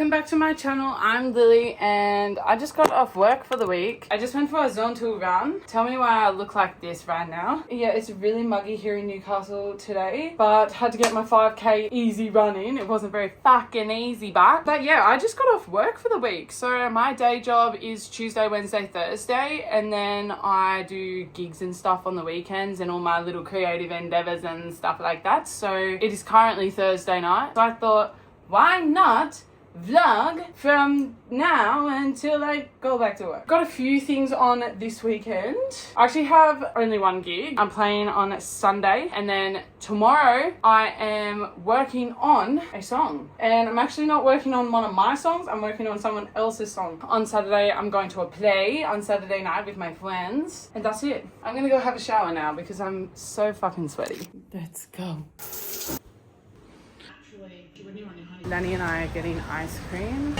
Welcome back to my channel. I'm Lily and I just got off work for the week. I just went for a Zone 2 run. Tell me why I look like this right now. Yeah, it's really muggy here in Newcastle today, but had to get my 5k easy run in. It wasn't very fucking easy, but yeah, I just got off work for the week. So my day job is Tuesday, Wednesday, Thursday, and then I do gigs and stuff on the weekends and all my little creative endeavors and stuff like that. So it is currently Thursday night. So I thought, why not vlog from now until I go back to work. Got a few things on this weekend. I actually have only one gig. I'm playing on Sunday, and then tomorrow I am working on a song. And I'm actually not working on one of my songs, I'm working on someone else's song. On Saturday I'm going to a play on Saturday night with my friends, and that's it. I'm gonna go have a shower now because I'm so fucking sweaty. Let's go. Lenny and I are getting ice cream.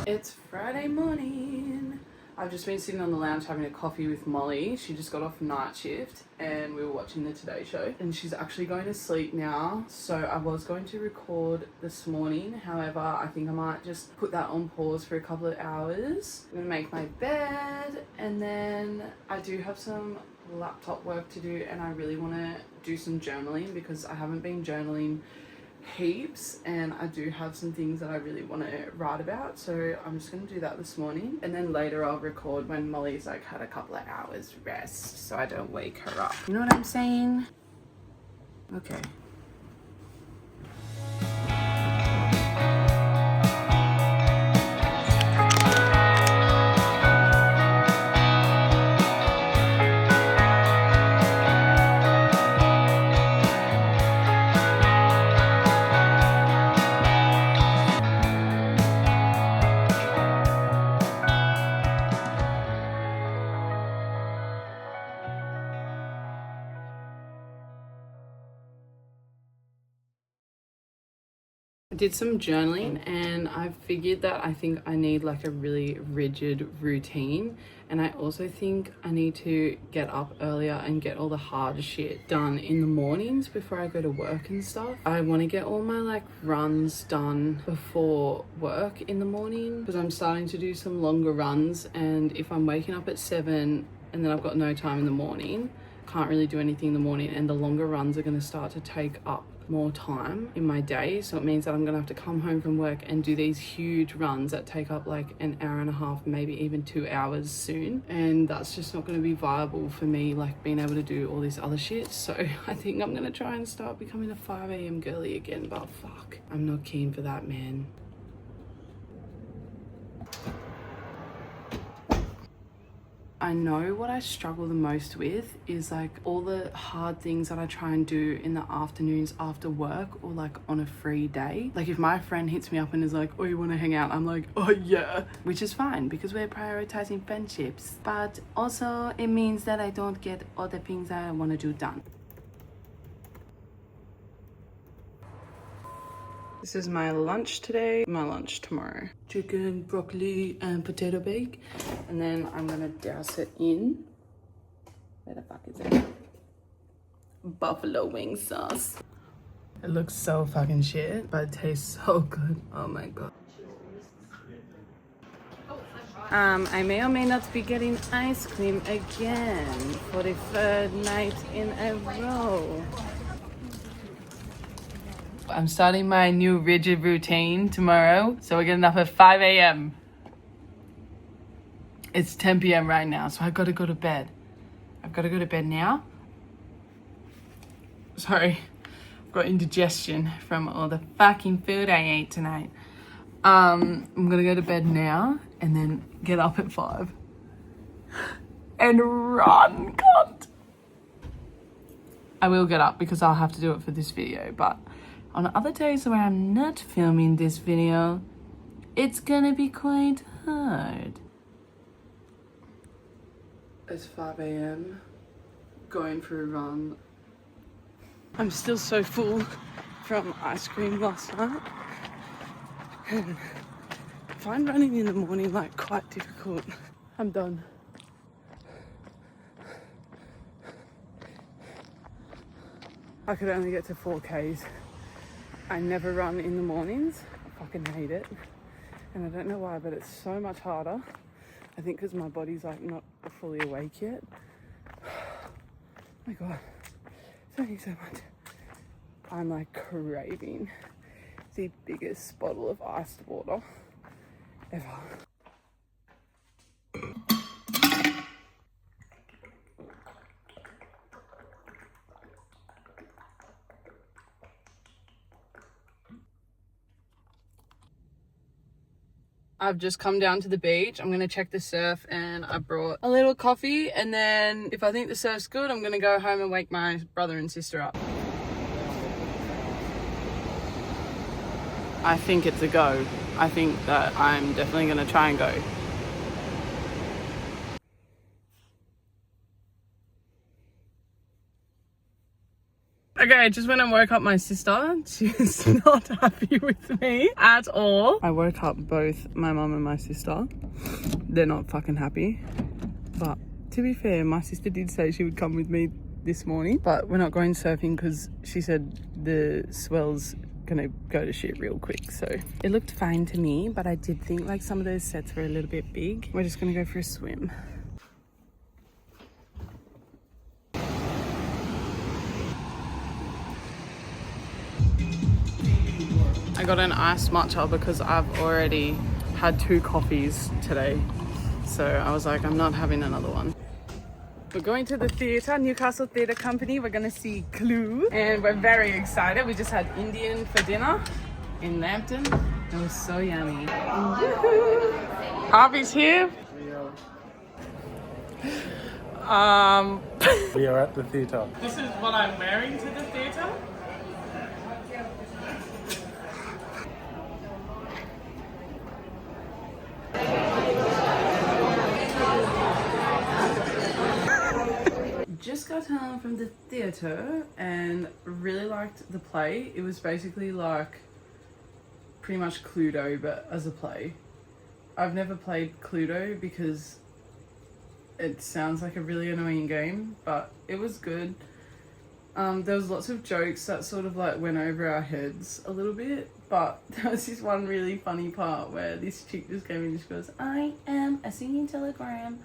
It's Friday morning. I've just been sitting on the lounge having a coffee with Molly. She just got off night shift and we were watching the Today Show, and she's actually going to sleep now. So I was going to record this morning. However, I think I might just put that on pause for a couple of hours. I'm gonna make my bed, and then I do have some laptop work to do, and I really want to do some journaling because I haven't been journaling heaps, and I do have some things that I really want to write about. So I'm just going to do that this morning, and then later I'll record when Molly's like had a couple of hours rest so I don't wake her up. You know what I'm saying? Okay. I did some journaling and I figured that I think I need like a really rigid routine, and I also think I need to get up earlier and get all the hard shit done in the mornings before I go to work and stuff. I want to get all my like runs done before work in the morning because I'm starting to do some longer runs, and if I'm waking up at 7 and then I've got no time in the morning, can't really do anything in the morning, and the longer runs are going to start to take up more time in my day. So it means that I'm gonna have to come home from work and do these huge runs that take up like an hour and a half, maybe even 2 hours soon, and that's just not going to be viable for me, like being able to do all this other shit. So I think I'm gonna try and start becoming a 5 a.m. girly again, but fuck, I'm not keen for that, man. I know what I struggle the most with is like all the hard things that I try and do in the afternoons after work or like on a free day. Like if my friend hits me up and is like, oh, you want to hang out? I'm like, oh yeah, which is fine because we're prioritizing friendships. But also it means that I don't get all the things that I want to do done. This is my lunch today, my lunch tomorrow. Chicken, broccoli, and potato bake. And then I'm gonna douse it in, where the fuck is it? Buffalo wing sauce. It looks so fucking shit, but it tastes so good. Oh my god. I may or may not be getting ice cream again for the 3rd night in a row. I'm starting my new rigid routine tomorrow, so we're getting up at 5 a.m. It's 10 p.m. right now, so I've got to go to bed. I've got to go to bed now. Sorry, I've got indigestion from all the fucking food I ate tonight. I'm gonna go to bed now and then get up at 5 and run, cunt. I will get up because I'll have to do it for this video, but on other days where I'm not filming this video, it's gonna be quite hard. It's 5 a.m. going for a run. I'm still so full from ice cream last night. And I find running in the morning like quite difficult. I'm done. I could only get to 4Ks. I never run in the mornings. I fucking hate it. And I don't know why, but it's so much harder. I think because my body's like not fully awake yet. Oh my God, thank you so much. I'm like craving the biggest bottle of iced water ever. I've just come down to the beach. I'm gonna check the surf and I brought a little coffee, and then if I think the surf's good, I'm gonna go home and wake my brother and sister up. I think it's a go. I think that I'm definitely gonna try and go. Okay, I just went and woke up my sister. She's not happy with me at all. I woke up both my mum and my sister. They're not fucking happy. But to be fair, my sister did say she would come with me this morning, but we're not going surfing because she said the swell's gonna go to shit real quick. So it looked fine to me, but I did think like some of those sets were a little bit big. We're just gonna go for a swim. I got an iced matcha because I've already had 2 coffees today. So I was like, I'm not having another one. We're going to the theatre, Newcastle Theatre Company. We're gonna see Clue and we're very excited. We just had Indian for dinner in Lambton. It was so yummy. Harvey's here. We are at the theatre. This is what I'm wearing to the theatre. Just got home from the theatre and really liked the play. It was basically like pretty much Cluedo but as a play. I've never played Cluedo because it sounds like a really annoying game, but it was good. There was lots of jokes that sort of like went over our heads a little bit, but there was this one really funny part where this chick just came in and she goes, I am a singing telegram.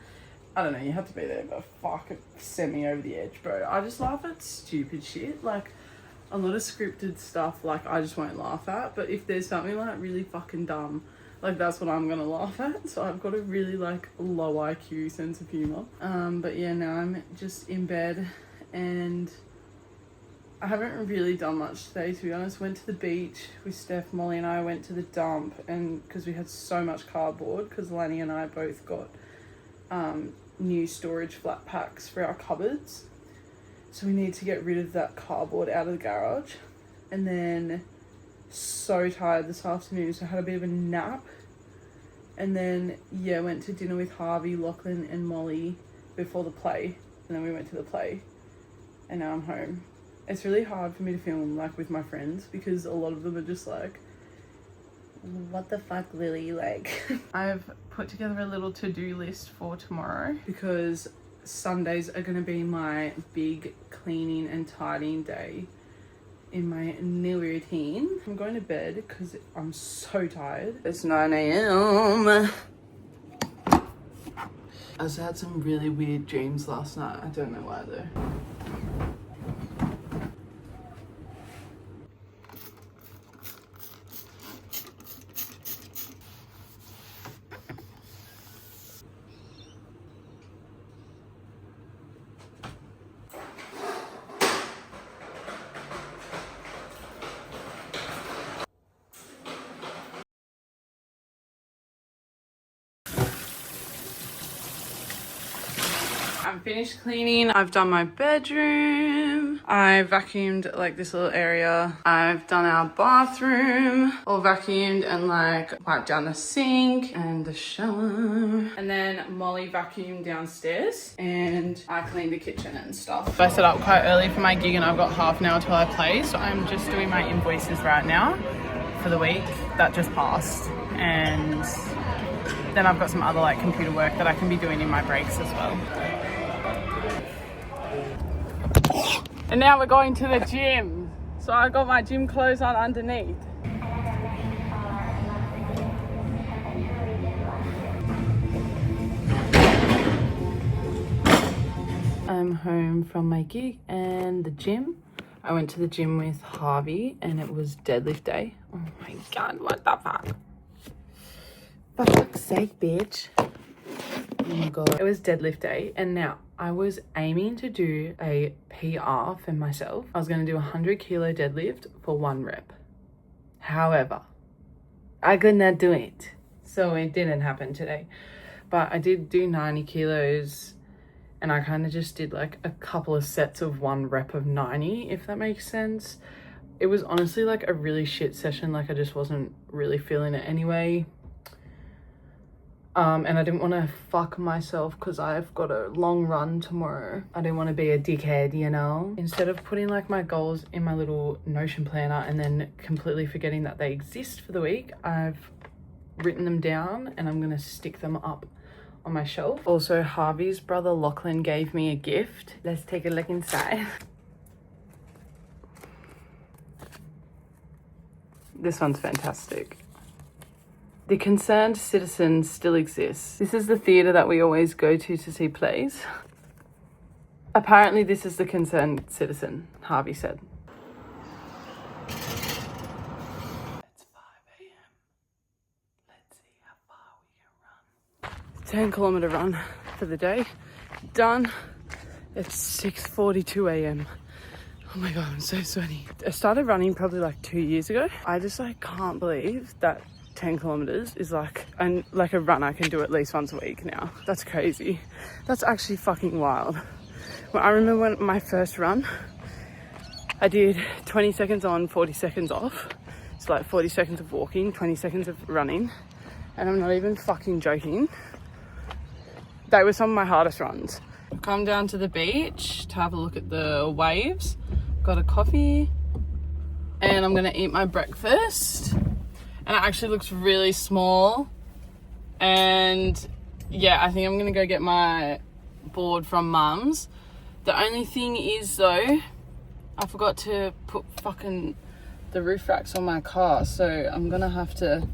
I don't know, you have to be there, but fuck, it sent me over the edge, bro. I just laugh at stupid shit. Like, a lot of scripted stuff, like, I just won't laugh at. But if there's something, like, really fucking dumb, like, that's what I'm gonna laugh at. So I've got a really, like, low IQ sense of humour. But yeah, now I'm just in bed. And I haven't really done much today, to be honest. Went to the beach with Steph, Molly and I went to the dump. And because we had so much cardboard, because Lanny and I both got new storage flat packs for our cupboards, so we need to get rid of that cardboard out of the garage. And then so tired this afternoon, so I had a bit of a nap, and then yeah, went to dinner with Harvey, Lachlan and Molly before the play, and then we went to the play, and now I'm home. It's really hard for me to film like with my friends because a lot of them are just like, what the fuck, Lily? Like, I've put together a little to-do list for tomorrow because Sundays are going to be my big cleaning and tidying day in my new routine. I'm going to bed because I'm so tired. It's 9 a.m. I just had some really weird dreams last night. I don't know why though. I'm finished cleaning. I've done my bedroom. I vacuumed like this little area. I've done our bathroom, all vacuumed and like wiped down the sink and the shower. And then Molly vacuumed downstairs and I cleaned the kitchen and stuff. I set up quite early for my gig and I've got half an hour till I play. So I'm just doing my invoices right now for the week that just passed. And then I've got some other like computer work that I can be doing in my breaks as well. And now we're going to the gym. So I got my gym clothes on underneath. I'm home from my gig and the gym. I went to the gym with Harvey and it was deadlift day. Oh my God, what the fuck? For fuck's sake, bitch. Oh my God. It was deadlift day and now I was aiming to do a PR for myself. I was going to do a 100 kilo deadlift for 1 rep. However, I could not do it. So it didn't happen today. But I did do 90 kilos and I kind of just did like a couple of sets of 1 rep of 90, if that makes sense. It was honestly like a really shit session. Like I just wasn't really feeling it anyway. And I didn't want to fuck myself because I've got a long run tomorrow. I didn't want to be a dickhead, you know? Instead of putting like my goals in my little Notion planner and then completely forgetting that they exist for the week, I've written them down and I'm going to stick them up on my shelf. Also, Harvey's brother Lachlan gave me a gift. Let's take a look inside. This one's fantastic. The Concerned Citizen still exists. This is the theatre that we always go to see plays. Apparently this is the Concerned Citizen, Harvey said. It's 5 a.m. Let's see how far we can run. 10-kilometer run for the day. Done. It's 6:42 a.m. Oh my God, I'm so sweaty. I started running probably like 2 years ago. I just like can't believe that 10 kilometers is like a run I can do at least once a week now. That's crazy. That's actually fucking wild. Well, I remember when my first run, I did 20 seconds on, 40 seconds off. It's like 40 seconds of walking, 20 seconds of running. And I'm not even fucking joking. They were some of my hardest runs. I've come down to the beach to have a look at the waves. Got a coffee and I'm gonna eat my breakfast. And it actually looks really small. And yeah, I think I'm gonna go get my board from Mum's. The only thing is though, I forgot to put fucking the roof racks on my car. So I'm gonna have to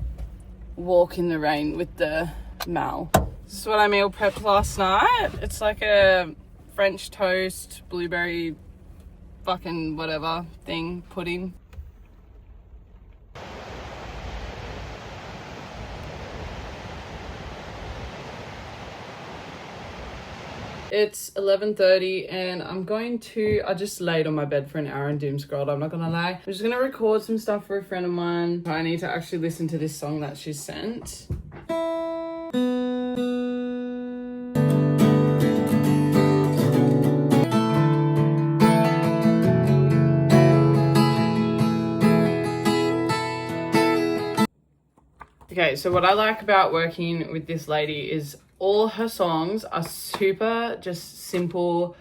walk in the rain with the Mal. This is what I meal prepped last night. It's like a French toast, blueberry fucking whatever thing, pudding. It's 11:30 and I just laid on my bed for an hour and doom scrolled, I'm not gonna lie. I'm just gonna record some stuff for a friend of mine. I need to actually listen to this song that she sent. Okay, so what I like about working with this lady is all her songs are super just simple,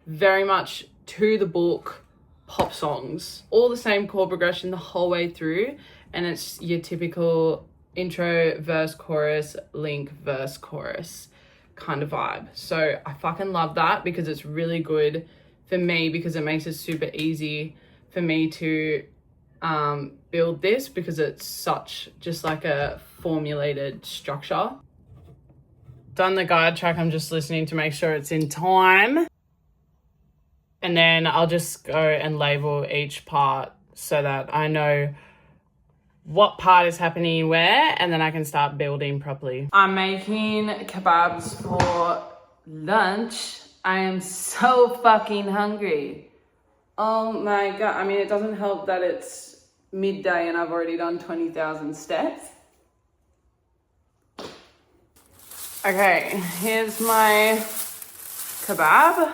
very much to the book pop songs. All the same chord progression the whole way through, and it's your typical intro, verse, chorus, link, verse, chorus kind of vibe. So I fucking love that because it's really good for me because it makes it super easy for me to build this because it's such just like a formulated structure. Done the guide track, I'm just listening to make sure it's in time. And then I'll just go and label each part so that I know what part is happening where, and then I can start building properly. I'm making kebabs for lunch. I am so fucking hungry. Oh my God. I mean, it doesn't help that it's midday and I've already done 20,000 steps. Okay, here's my kebab.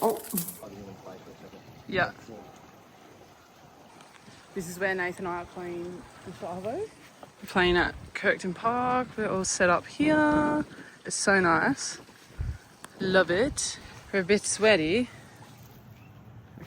Oh. Yeah. This is where Nathan and I are playing Mr. Arvo. We're playing at Kirkton Park. We're all set up here. It's so nice. Love it. We're a bit sweaty